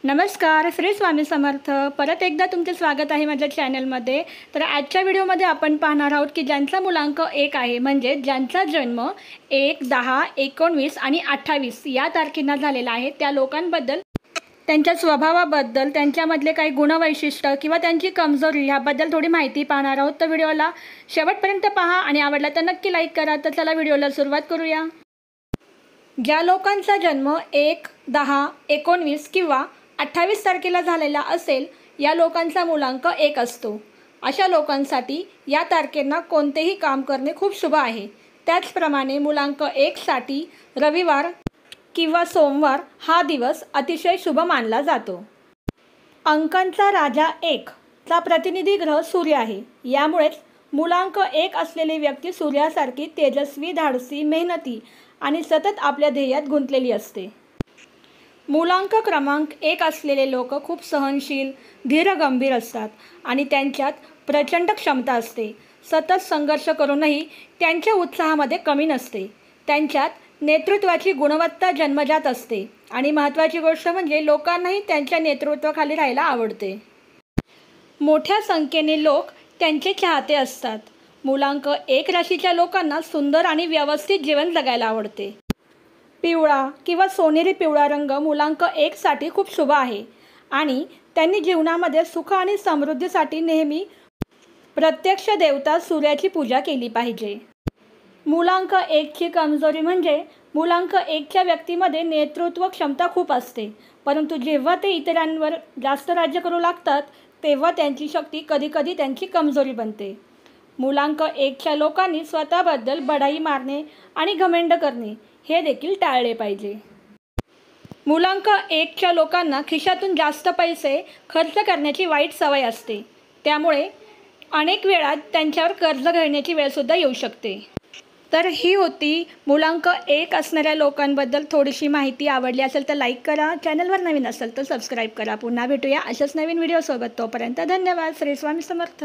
नमस्कार, श्री स्वामी समर्थ। परत एकदा तुमचे स्वागत आहे माझ्या चॅनलमध्ये। तर आजच्या व्हिडिओमध्ये आपण पाहणार आहोत की ज्यांचा मुलांक 1 आहे, म्हणजे ज्यांचा जन्म 1, 10, 19 आणि 28 या तारखेंना झालेला आहे, त्या लोकांबद्दल, त्यांच्या स्वभावाबद्दल, त्यांच्यामधले काही गुणवैशिष्ट्य किंवा त्यांची कमजोरी याबद्दल थोडी माहिती पाहणार आहोत। तर व्हिडिओला शेवटपर्यंत पहा आणि आवडला तर नक्की लाईक करा। तर चला व्हिडिओला सुरुवात करूया। ज्या लोकांचा जन्म 1, 10, 19 किंवा 28 तारखेला झालेला असेल, या लोकांचा मुलांक 1 असतो। अशा लोकांसाठी या तारखेंना कोणतेही काम करणे खूप शुभ आहे। त्याचप्रमाणे मुलांक 1 साठी रविवार किंवा सोमवार हा दिवस अतिशय शुभ मानला जातो। अंकांचा राजा 1 चा प्रतिनिधी ग्रह सूर्य आहे। यामुळेच मुलांक 1 असलेली व्यक्ती सूर्यासारखी तेजस्वी, धाडसी, मेहनती आणि सतत आपल्या ध्येयात गुंतलेली असते। मुलांक क्रमांक 1 असलेले लोक खूप सहनशील, धीरगंभीर असतात आणि त्यांच्यात प्रचंड क्षमता असते। सतत संघर्ष करूनही त्यांच्या उत्साहामध्ये कमी नसते। त्यांच्यात नेतृत्वाची गुणवत्ता जन्मजात असते आणि महत्त्वाची गोष्ट म्हणजे लोकांनाही त्यांच्या नेतृत्वाखाली राहायला आवडते। मोठ्या संख्येने लोक त्यांचे चाहते असतात। मुलांक 1 राशीच्या लोकांना सुंदर आणि व्यवस्थित जीवन जगायला आवडते। पिवळा किंवा सोनेरी पिवळा रंग मुलांक 1 साठी खूप शुभ आहे आणि त्यांनी जीवनामध्ये सुख आणि समृद्धीसाठी नेहमी प्रत्यक्ष देवता सूर्याची पूजा केली पाहिजे। मुलांक 1 ची कमजोरी म्हणजे मुलांक 1 च्या व्यक्तीमध्ये नेतृत्व क्षमता खूप असते, परंतु जेव्हा ते इतरांवर जास्त राज्य करू लागतात तेव्हा त्यांची शक्ती कधीकधी त्यांची कमजोरी बनते। मुलांक 1 च्या लोकांनी स्वतःबद्दल बढाई मारणे आणि घमंड करणे हे देखील टाळले पाहिजे। मुलांक 1 च्या लोकांना खिशातून जास्त पैसे खर्च करण्याची वाईट सवय असते, त्यामुळे अनेक वेळा त्यांच्यावर कर्ज घेण्याची वेळसुद्धा येऊ शकते। तर ही होती मुलांक 1 असणाऱ्या लोकांबद्दल थोडीशी माहिती। आवडली असेल तर लाईक करा, चॅनलवर नवीन असेल तर सबस्क्राईब करा। पुन्हा भेटूया अशाच नवीन व्हिडिओसोबत। तोपर्यंत धन्यवाद। श्री स्वामी समर्थ।